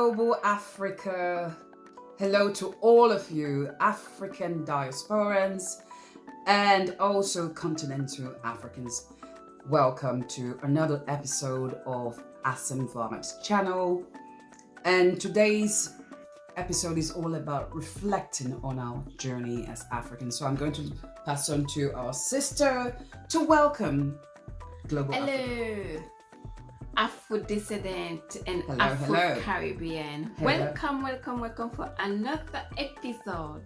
Global Africa. Hello to all of you African Diasporans and also Continental Africans. Welcome to another episode of Awesome Vibes channel. And today's episode is all about reflecting on our journey as Africans. So I'm going to pass on to our sister to welcome Global Hello. Africa. Afro-descendant and Hello, Afro-Caribbean. Hello. Welcome for another episode.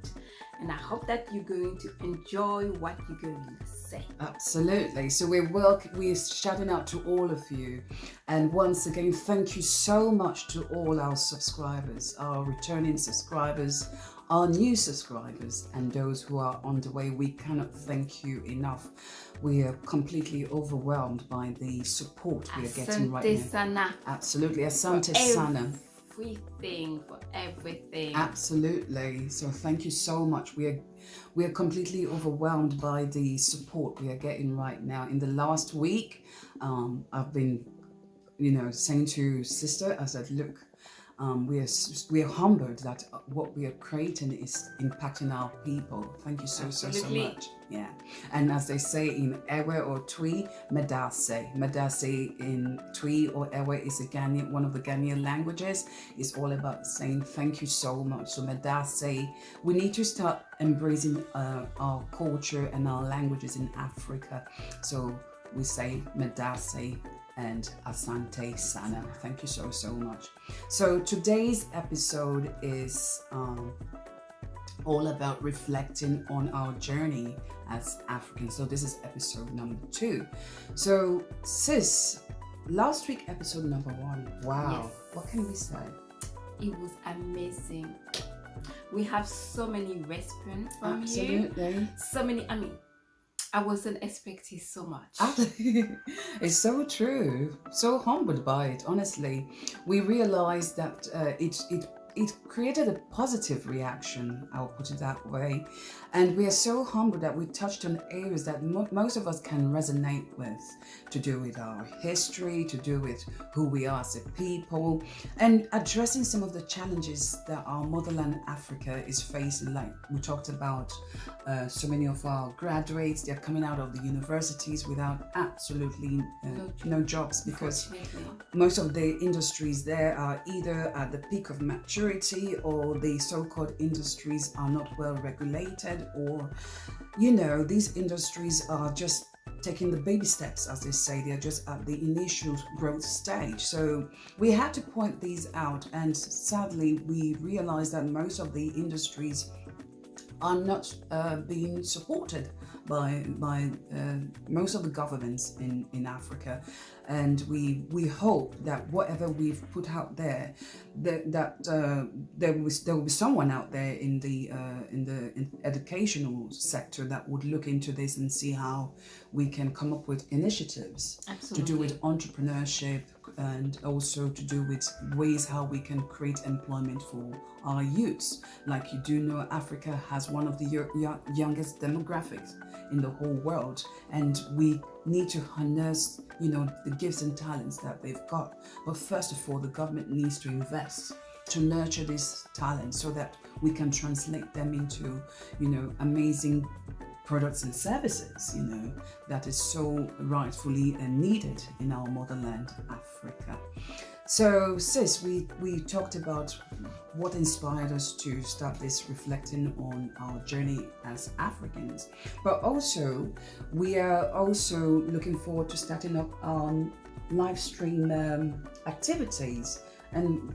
And I hope that you're going to enjoy what you're going to say. Absolutely. So we're shouting out to all of you. And once again, thank you so much to all our subscribers, our returning subscribers, our new subscribers, and those who are on the way. We cannot thank you enough. We are completely overwhelmed by the support we are getting right now. Sana. Absolutely. Asante Sana. For everything. Absolutely. So thank you so much. We are completely overwhelmed by the support we are getting right now. In the last week, I've been, saying to sister, I said, look, we are humbled that what we are creating is impacting our people. Thank you so much. Yeah. And as they say in Ewe or Twi, Medase. Medase in Twi or Ewe is one of the Ghanaian languages. It's all about saying thank you so much. So Medase, we need to start embracing our culture and our languages in Africa. So we say Medase and Asante Sana. Thank you so much. So today's episode is all about reflecting on our journey as Africans. So this is episode number 2. So sis, last week episode number 1. Wow. Yes. What can we say? It was amazing. We have so many responses from Absolutely. you. So many, I wasn't expecting so much. It's so true. So humbled by it, honestly. We realized that it created a positive reaction, I'll put it that way. And we are so humbled that we touched on areas that most of us can resonate with, to do with our history, to do with who we are as a people, and addressing some of the challenges that our motherland Africa is facing. Like we talked about, so many of our graduates, they're coming out of the universities without absolutely no jobs, because most of the industries there are either at the peak of maturity, or the so-called industries are not well regulated, or these industries are just taking the baby steps, as they say. They're just at the initial growth stage. So we had to point these out, and sadly we realized that most of the industries are not being supported by most of the governments in Africa. And we hope that whatever we've put out there, that there will be someone out there in the educational sector that would look into this and see how we can come up with initiatives. Absolutely. To do with entrepreneurship, and also to do with ways how we can create employment for our youths. Like you do know, Africa has one of the youngest demographics in the whole world, and we need to harness the gifts and talents that they've got. But first of all, the government needs to invest to nurture these talents so that we can translate them into amazing products and services that is so rightfully needed in our motherland Africa. So sis, we talked about what inspired us to start this reflecting on our journey as Africans, but also we are also looking forward to starting up live stream activities. And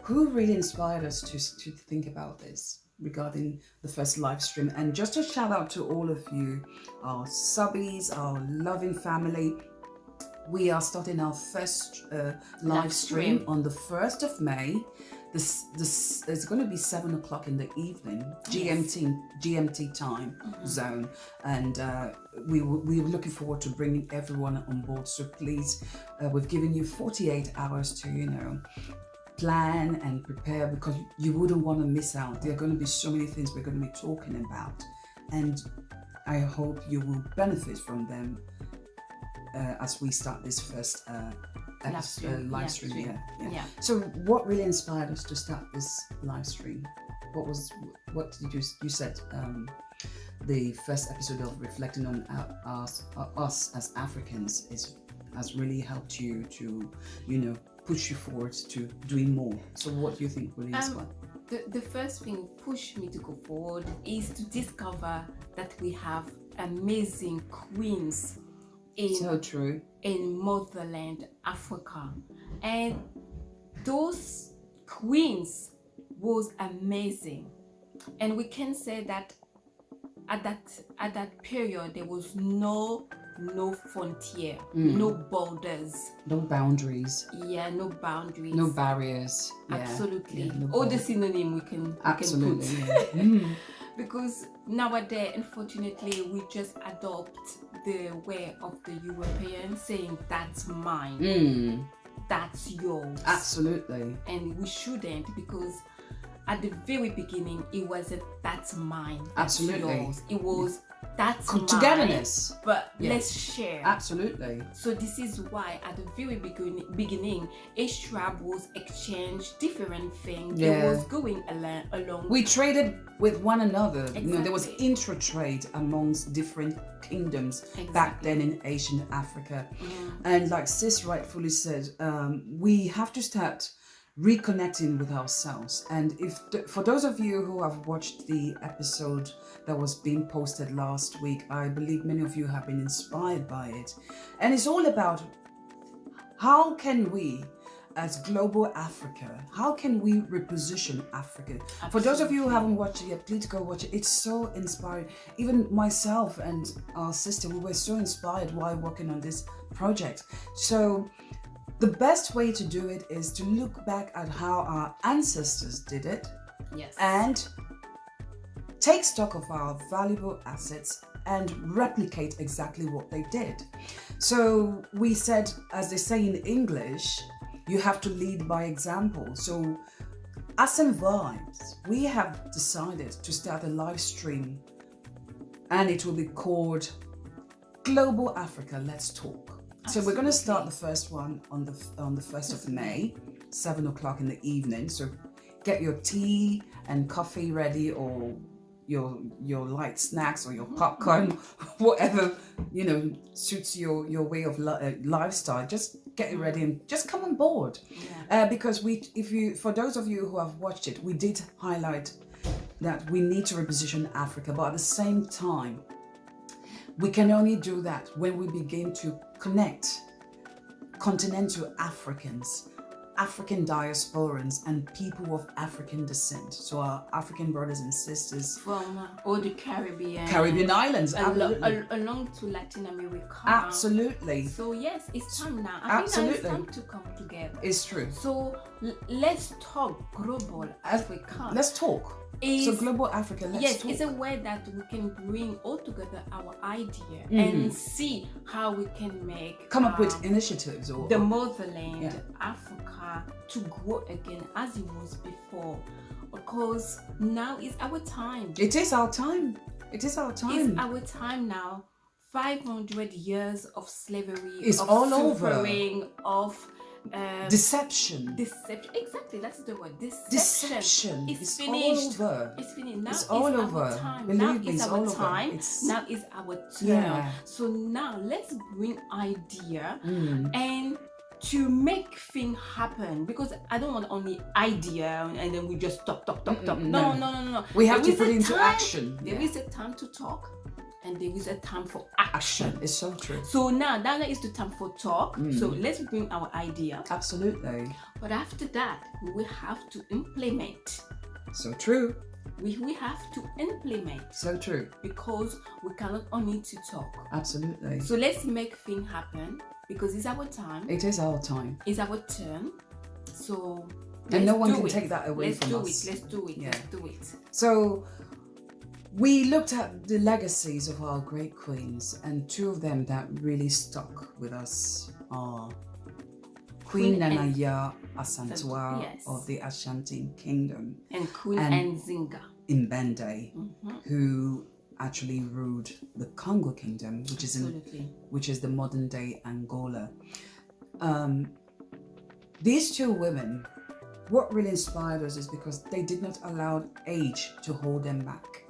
who really inspired us to think about this regarding the first live stream? And just a shout out to all of you, our subbies, our loving family. We are starting our first live stream on the 1st of May. This it's going to be 7 o'clock in the evening, GMT time zone, and we're looking forward to bringing everyone on board. So please, we've given you 48 hours to plan and prepare, because you wouldn't want to miss out. There are going to be so many things we're going to be talking about, and I hope you will benefit from them as we start this first live stream. Yeah. So what really inspired us to start this live stream? What did you said the first episode of reflecting on us as Africans has really helped you to, push you forward to doing more. So what do you think really inspired? The first thing pushed me to go forward is to discover that we have amazing queens in motherland Africa, and those queens was amazing, and we can say that at that period there was no frontier, no borders, no boundaries, no boundaries, no barriers, absolutely, no all the synonym we can absolutely put. Because nowadays, unfortunately, we just adopt the way of the European, saying that's mine, that's yours, absolutely, and we shouldn't, because at the very beginning it wasn't that's mine, that's absolutely yours. It was that's togetherness, mine, but let's share. Absolutely. So this is why at the very beginning each tribe was exchanged different things. It was going along. We traded with one another. Exactly. There was intra-trade amongst different kingdoms back then in Asian Africa. And like Sis rightfully said, we have to start reconnecting with ourselves. And for those of you who have watched the episode that was being posted last week, I believe many of you have been inspired by it. And it's all about how can we, as global Africa, how can we reposition Africa? Absolutely. For those of you who haven't watched it yet, please go watch it. It's so inspiring. Even myself and our sister, we were so inspired while working on this project. So the best way to do it is to look back at how our ancestors did it, and take stock of our valuable assets and replicate exactly what they did. So we said, as they say in English, you have to lead by example. So as in Vibes, we have decided to start a live stream, and it will be called Global Africa Let's Talk. So we're going to start the first one on the 1st of May, 7 o'clock in the evening. So get your tea and coffee ready, or your light snacks or your popcorn, whatever suits your way of lifestyle. Just get it ready and just come on board. Because for those of you who have watched it, we did highlight that we need to reposition Africa, but at the same time, we can only do that when we begin to connect Continental Africans, African Diasporans, and people of African descent. So our African brothers and sisters from all the Caribbean islands, along to Latin America. Absolutely. So yes, it's time now. I think it's time to come together. It's true. So let's talk global Africa. Let's talk. So global Africa, let's talk. It's a way that we can bring all together our idea and see how we can come up with initiatives or the motherland Africa to grow again as it was before. Because now is our time. It is our time. It's our time now. 500 years of slavery, it's of all suffering, over. Of Deception. Exactly, that's the word. Deception. It's finished. All over. It's finished. Now it's all over. Our time. Believe now me, is our time. Now is our turn. Yeah. So now let's bring idea and to make things happen, because I don't want only idea and then we just talk. No. We have to put it into action. There is a time to talk. And there is a time for action. It's so true. So now is the time for talk. So let's bring our idea. Absolutely. But after that, we will have to implement. So true. We have to implement. So true. Because we cannot only to talk. Absolutely. So let's make things happen, because it's our time. It is our time. It's our turn. So and no one can take that away from us. Let's do it. So we looked at the legacies of our great queens, and two of them that really stuck with us are Queen Nanaya Asantua of the Ashanti Kingdom and Queen Nzinga Mbende, who actually ruled the Congo Kingdom, which is the modern day Angola. these two women, what really inspired us is because they did not allow age to hold them back.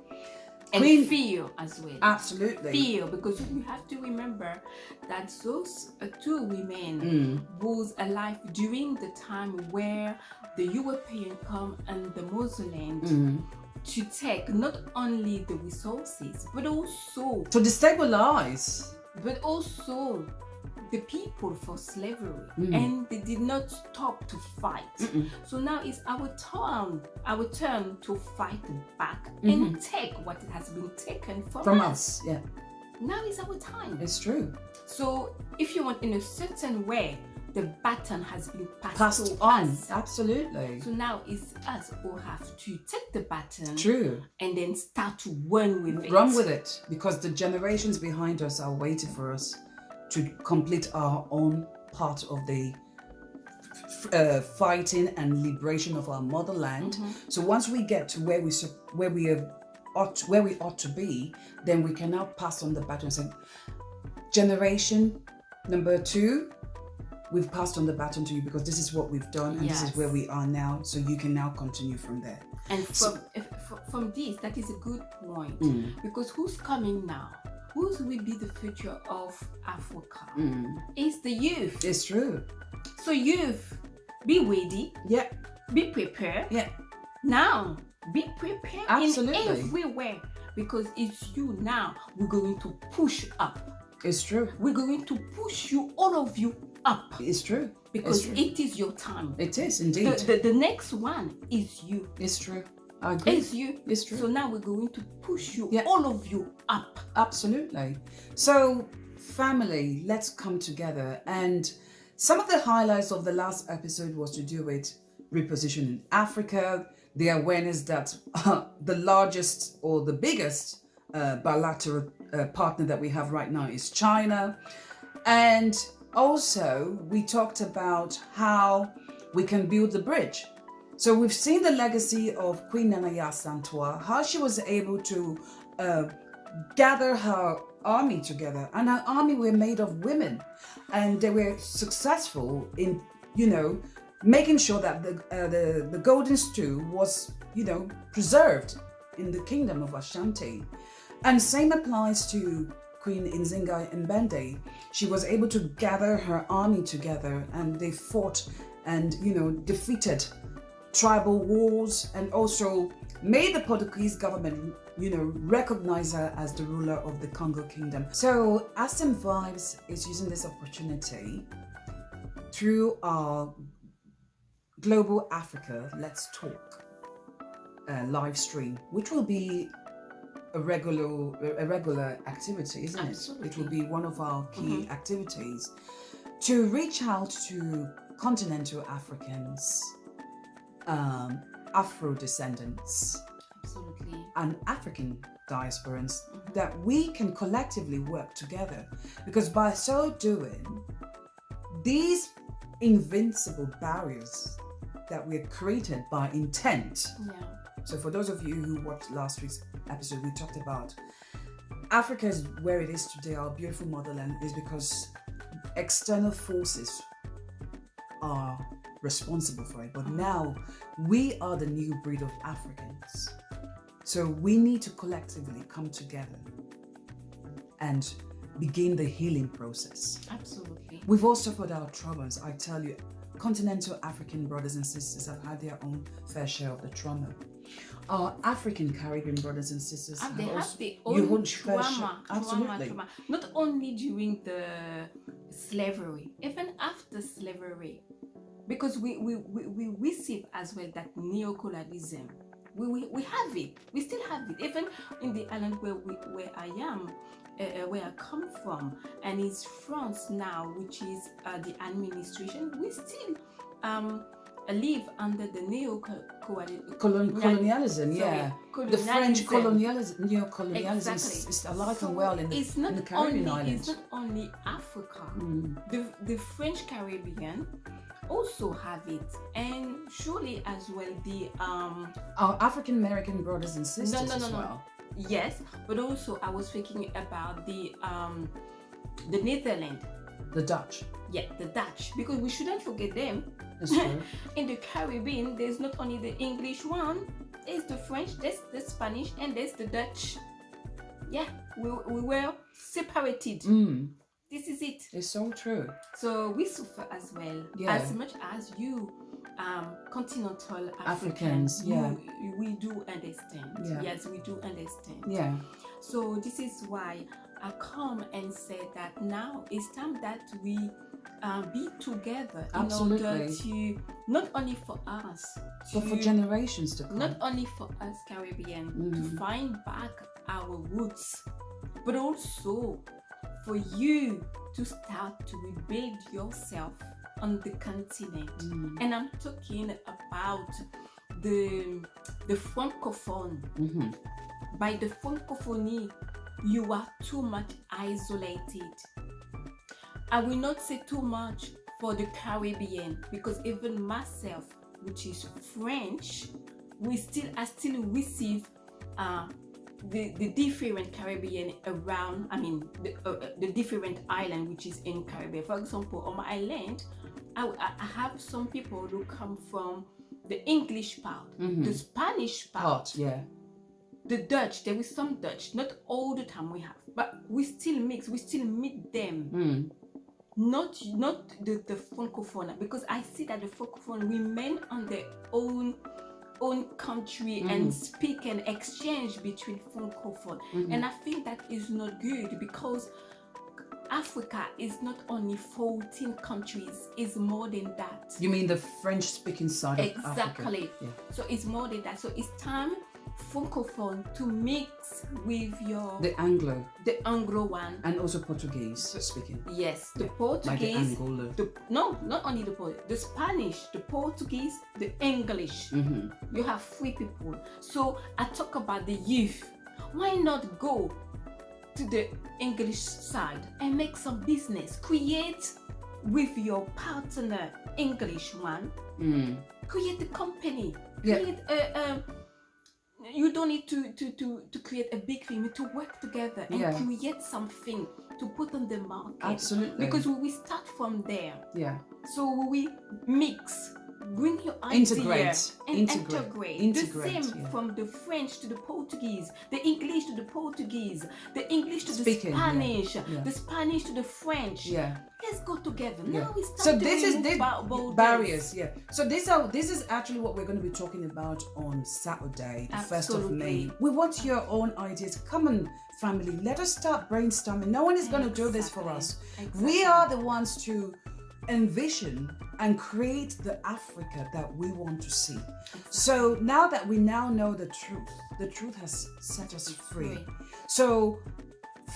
And fear as well. Absolutely. Fear, because you have to remember that those two women was alive during the time where the European come and the Muslim to take not only the resources, but also to destabilize, but also the people for slavery, and they did not stop to fight. So now it's our turn to fight back and take what has been taken from us. Yeah. Now is our time. It's true. So if you want, in a certain way, the baton has been passed on. Us. Absolutely. So now it's us who have to take the baton. True. And then start to run with it. Run with it, because the generations behind us are waiting for us to complete our own part of the fighting and liberation of our motherland. So once we get to where we ought to be, then we can now pass on the baton and say, generation number 2, we've passed on the baton to you because this is what we've done and this is where we are now. So you can now continue from there. And from this, that is a good point, because who's coming now? Who will be the future of Africa? It's the youth. It's true. So youth, be ready. Yeah. Be prepared. Yeah. Now, be prepared. Absolutely. In everywhere, because it's you now. We're going to push up. It's true. We're going to push you, all of you, up. It's true. Because it is your time. It is indeed. The next one is you. It's true. I agree. It's you. It's true. So now we're going to push you, all of you, up. Absolutely. So, family, let's come together. And some of the highlights of the last episode was to do with repositioning Africa, the awareness that the largest or the biggest bilateral partner that we have right now is China. And also, we talked about how we can build the bridge. So we've seen the legacy of Queen Nana Santua, how she was able to gather her army together, and her army were made of women, and they were successful in, making sure that the golden stew was, preserved in the kingdom of Ashanti. And same applies to Queen Nzinga Mbende. She was able to gather her army together, and they fought and, defeated tribal wars, and also made the Portuguese government, recognize her as the ruler of the Congo Kingdom. So Asem Vibes is using this opportunity through our Global Africa Let's Talk live stream, which will be a regular activity, isn't Absolutely. it? It will be one of our key activities to reach out to Continental Africans, Afro-descendants, Absolutely. and African diasporans, that we can collectively work together, because by so doing, these invincible barriers that we're created by intent. So for those of you who watched last week's episode, we talked about Africa is where it is today, our beautiful motherland, is because external forces are responsible for it. But now we are the new breed of Africans. So we need to collectively come together and begin the healing process. Absolutely. We've all suffered our traumas. I tell you, continental African brothers and sisters have had their own fair share of the trauma. Our African Caribbean brothers and sisters have their own own trauma. Absolutely. Not only during the slavery, even after slavery, because we receive as well that neocolonialism. We have it. We still have it. Even in the island where I am, where I come from, and it's France now, which is the administration. We still live under the colonialism. The French colonialism, neocolonialism is alive and well in the Caribbean islands. It's not only Africa. The French Caribbean also have it, and surely as well the our African American brothers and sisters as well. Yes, but also I was thinking about the Netherlands. The Dutch. Yeah, the Dutch, because we shouldn't forget them. That's true. In the Caribbean, there's not only the English one, there's the French, there's the Spanish, and there's the Dutch. Yeah, we were separated. This is it. It's so true. So we suffer as well, as much as you, Continental Africans. We do understand. Yeah. Yes, we do understand. Yeah. So this is why I come and say that now it's time that we be together in order to, not only for us, but for generations to come. Not only for us Caribbean to find back our roots, but also for you to start to rebuild yourself on the continent. And I'm talking about the francophone. By the francophonie, you are too much isolated. I will not say too much for the Caribbean, because even myself, which is French, I still receive the different Caribbean around. I mean, the different island which is in Caribbean. For example, on my island, I have some people who come from the English part, the Spanish part, the Dutch. There is some Dutch, not all the time we have, but we still mix. We still meet them. Not the francophone, because I see that the francophone remain on their own country and speak and exchange between francophone, and I think that is not good, because Africa is not only 14 countries, it's more than that. You mean the French-speaking side of Africa? Exactly. So it's more than that. So it's time francophone to mix with the Anglo one, and also Portuguese speaking. Yes, the Portuguese. Like the Angola. No, not only the Spanish, the Portuguese, the English. You have 3 people. So I talk about the youth. Why not go to the English side and make some business? Create with your partner English one. Create a company. Create you don't need to create a big thing. You need to work together and create something to put on the market. Absolutely. Because we start from there. Yeah. So we mix, bring your idea integrate. The same from the French to the Portuguese, the English to the Portuguese, the English to the Spanish, the Spanish to the French. Let's go together. Now we start to remove barriers. So this is actually what we're going to be talking about on Saturday, the 1st of May. We want your own ideas. Come on, family. Let us start brainstorming. No one is going to do this for us. We are the ones to envision and create the Africa that we want to see. So now that we now know the truth has set us free. So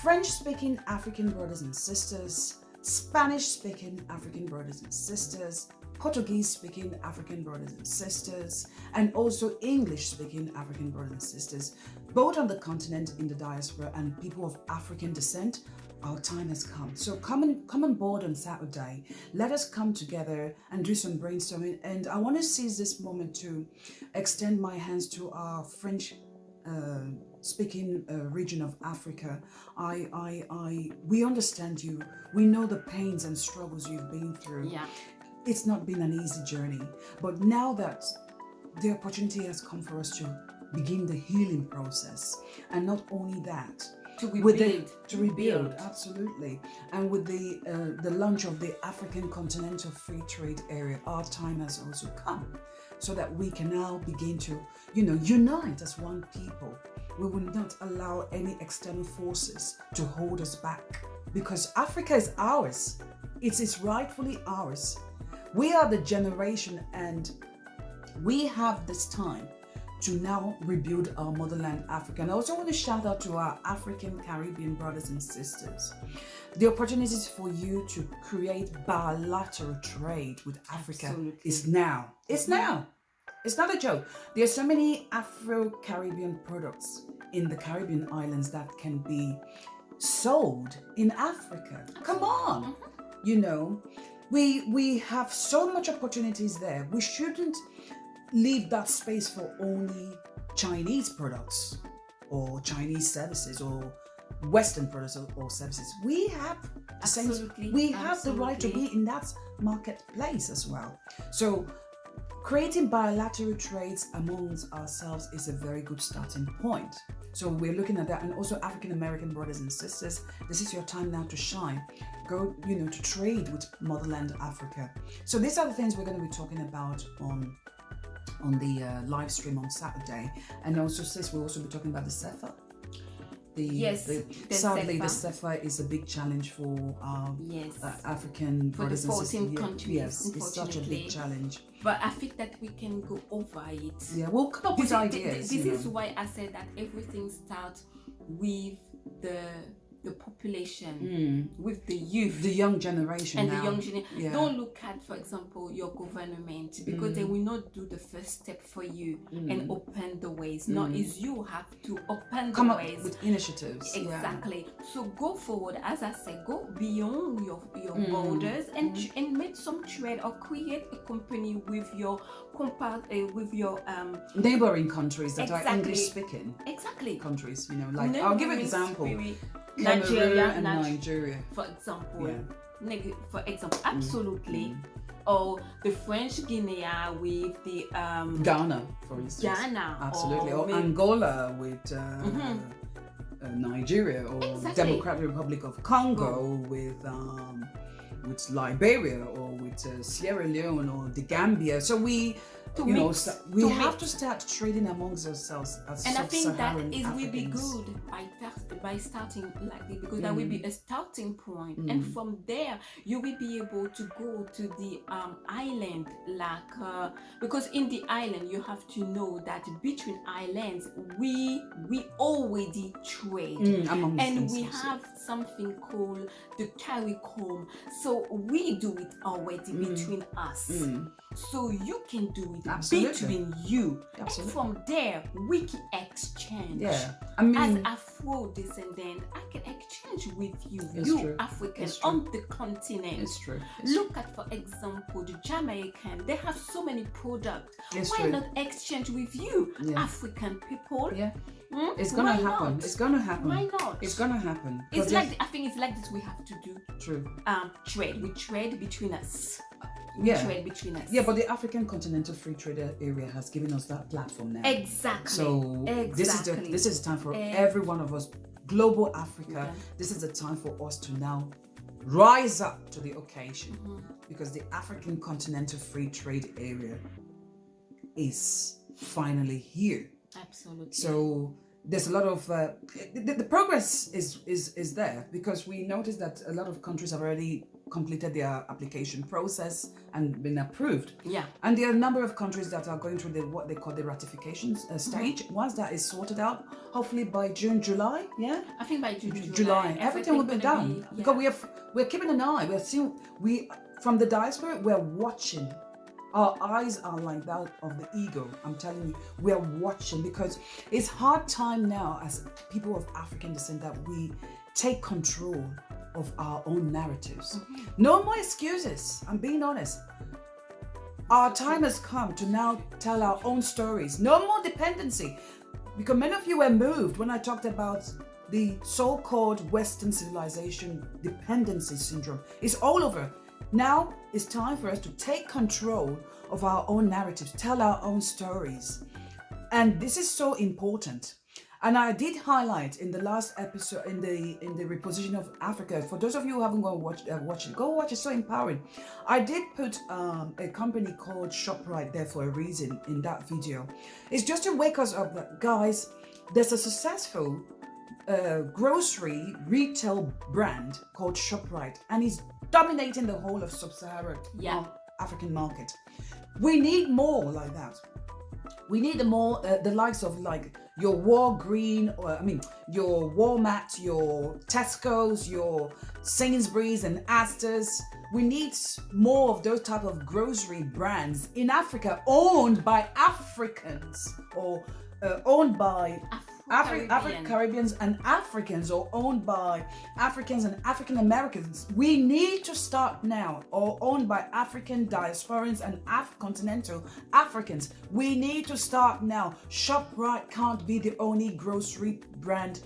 French-speaking African brothers and sisters, Spanish-speaking African brothers and sisters, Portuguese-speaking African brothers and sisters, and also English-speaking African brothers and sisters, both on the continent, in the diaspora, and people of African descent. Our time has come. So come on board on Saturday. Let us come together and do some brainstorming. And I want to seize this moment to extend my hands to our French speaking region of Africa. We understand you. We know the pains and struggles you've been through. It's not been an easy journey, but now that the opportunity has come for us to begin the healing process, and not only that, to rebuild, absolutely. And with the launch of the African Continental Free Trade Area, our time has also come, so that we can now begin to, unite as one people. We will not allow any external forces to hold us back, because Africa is ours. It is rightfully ours. We are the generation, and we have this time to now rebuild our motherland, Africa. And I also want to shout out to our African Caribbean brothers and sisters. The opportunities for you to create bilateral trade with Africa is now. It's now. It's not a joke. There are so many Afro-Caribbean products in the Caribbean islands that can be sold in Africa. Come on. We have so much opportunities there. We shouldn't leave that space for only Chinese products or Chinese services or Western products or services, we have the same. We have the right to be in that marketplace as well. So creating bilateral trades amongst ourselves is a very good starting point. So we're looking at that, and also African American brothers and sisters, this is your time now to shine. Go, to trade with motherland Africa. So these are the things we're going to be talking about on the live stream on Saturday, and also sis, we'll also be talking about the CEFA. Sadly, the CEFA is a big challenge for African brothers and sisters. Countries, yes, it's such a big challenge. But I think that we can go over it. Yeah, we'll come up with ideas. This is why I said that everything starts with the population, with the youth, the young generation, and now. The young generation. Yeah. Don't look at, for example, your government, because they will not do the first step for you and open the ways. No, it's you have to open the ways. Come up with initiatives. Exactly. Yeah. So go forward, as I said, go beyond your borders and make some trade or create a company with your neighboring countries that are English speaking. Exactly. Countries, like I'll give an example. Nigeria, for example, absolutely. Or the French Guinea with the Ghana, for instance. Absolutely. Or Angola with Nigeria, or Democratic Republic of Congo with Liberia, or with Sierra Leone, or the Gambia. So we have to start trading amongst ourselves as and I think that Africans. Will be good by starting like this, because that will be a starting point, and from there you will be able to go to the island, because in the island you have to know that between islands we already trade, and we have something called the CARICOM, so we do it already between us. So you can do it between you. Absolutely. And from there we can exchange. Yeah. As Afro-descendant, I can exchange with you, Africans on the continent. It's true. Look at, for example, the Jamaican. They have so many products. Why not exchange with you, African people? Yeah. It's gonna happen. It's gonna happen. Why not? It's gonna happen. I think it's like this. We have to do. True. Trade. We trade between us. Trade between us. Yeah, but the African Continental Free Trade Area has given us that platform now. Exactly. So this is the time for every one of us, global Africa. This is the time for us to now rise up to the occasion, because the African Continental Free Trade Area is finally here. Absolutely. So there's a lot of the progress is there, because we noticed that a lot of countries have already completed their application process and been approved. Yeah. And there are a number of countries that are going through what they call the ratification stage. Once that is sorted out, hopefully by June, July. Yeah. I think by June, July, everything will be done. Because we're keeping an eye. We from the diaspora, we're watching. Our eyes are like that of the eagle. I'm telling you, we're watching, because it's hard time now as people of African descent that we take control of our own narratives. No more excuses. I'm being honest. Our time has come to now tell our own stories. No more dependency. Because many of you were moved when I talked about the so-called Western civilization dependency syndrome. It's all over. Now it's time for us to take control of our own narratives, tell our own stories. And this is so important. And I did highlight in the last episode, in the repositioning of Africa. For those of you who haven't gone watch it, go watch. It's so empowering. I did put a company called ShopRite there for a reason in that video. It's just to wake us up that, guys, there's a successful grocery retail brand called ShopRite, and it's dominating the whole of sub-Saharan African market. We need more like that. We need more the likes of like your Walgreen, your Walmart, your Tesco's, your Sainsbury's and Asda's. We need more of those type of grocery brands in Africa, owned by Africans, or owned by Caribbeans and Africans, or owned by Africans and African Americans. We need to start now, or owned by African Diasporans and Continental Africans. We need to start now. ShopRite can't be the only grocery brand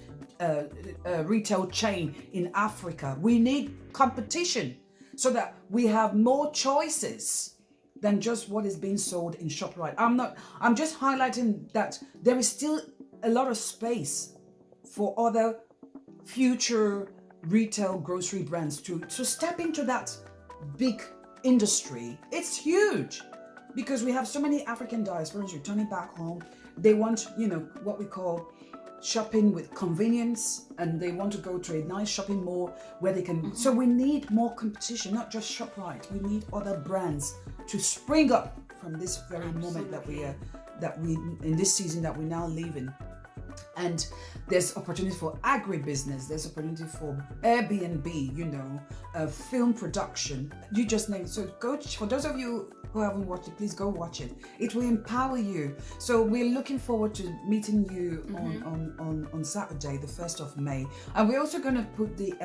retail chain in Africa. We need competition so that we have more choices than just what is being sold in ShopRite. I'm just highlighting that there is still a lot of space for other future retail grocery brands to step into that big industry. It's huge because we have so many African diasporans returning back home. They want, what we call shopping with convenience, and they want to go to a nice shopping mall where they can. So we need more competition, not just ShopRite. We need other brands to spring up from this very moment that we in this season that we now live in. And there's opportunity for agribusiness, there's opportunity for Airbnb, film production, you just name it. So for those of you who haven't watched it, please go watch it. It will empower you. So we're looking forward to meeting you on Saturday, the 1st of May. And we're also going to put the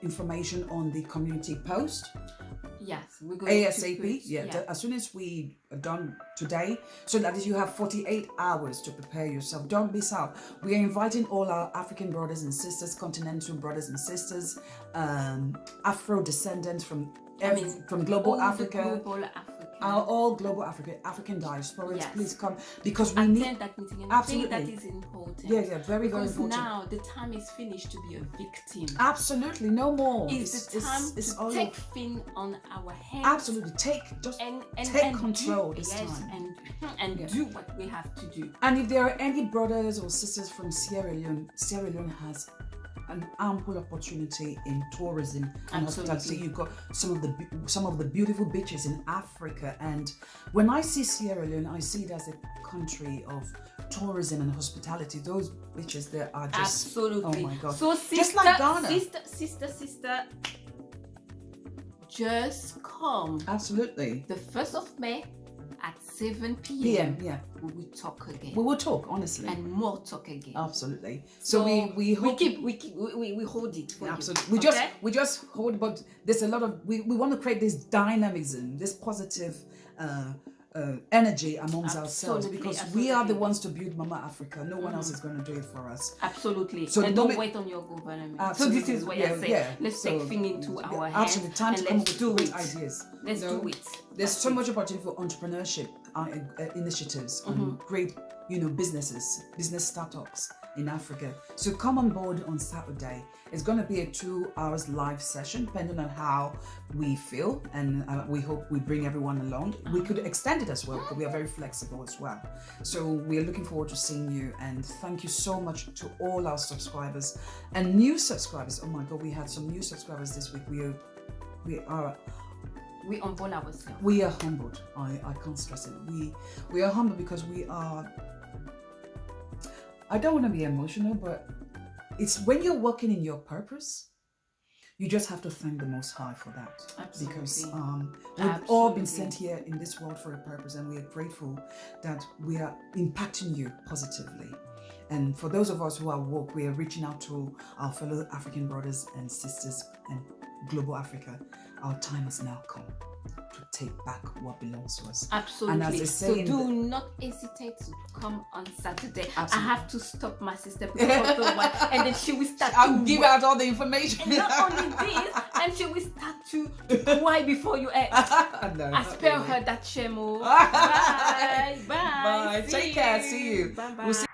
information on the community post. Yes, we're going ASAP. As soon as we are done today, so that you have 48 hours to prepare yourself. Don't miss out. We are inviting all our African brothers and sisters, continental brothers and sisters, Afro-descendants from global Africa. All global African diasporans, yes. Please come because we need that meeting. And absolutely. I think that is important. Yeah, very, because very important. Now the time is finished to be a victim. Absolutely, no more. It's the time to take things on our hands. Absolutely, take control this time and do what we have to do. And if there are any brothers or sisters from Sierra Leone has an ample opportunity in tourism and hospitality. You've got some of the beautiful beaches in Africa, and when I see Sierra Leone, I see it as a country of tourism and hospitality. Those beaches there are just absolutely. Oh my God! So sister, just like Ghana. Sister, just come. Absolutely. The 1st of May. At 7 p.m. Yeah. We will talk again. We will talk, honestly. And more talk again. Absolutely. So we hold it for absolutely. You. We just hold, but there's a lot of we want to create this dynamism, this positive energy amongst ourselves, because we are the ones to build Mama Africa. No one else is going to do it for us. Absolutely. So and don't wait on your government. Absolutely. So this is what I say. Let's take things into our hands. Absolutely. Time to come up with great ideas. Let's do it. There's so much opportunity for entrepreneurship initiatives and great, businesses, business startups in Africa. So come on board on Saturday. It's going to be a 2 hours live session, depending on how we feel, and we hope we bring everyone along. We could extend it as well, because we are very flexible as well. So we're looking forward to seeing you, and thank you so much to all our subscribers and new subscribers. Oh my God, we had some new subscribers this week. We humble ourselves. We are humbled. I can't stress it. We are humbled because we are. I don't want to be emotional, but it's when you're working in your purpose, you just have to thank the Most High for that. Absolutely. Because we've all been sent here in this world for a purpose, and we are grateful that we are impacting you positively. And for those of us who are woke, we are reaching out to our fellow African brothers and sisters and global Africa. Our time has now come to take back what belongs to us. Absolutely. And as I say, so do not hesitate to come on Saturday. Absolutely. I have to stop my sister and then she will start to give out all the information. And not only this, and she will start to cry before you act. I spare her that shemo. Bye. Bye. Take care. See you. Bye. We'll see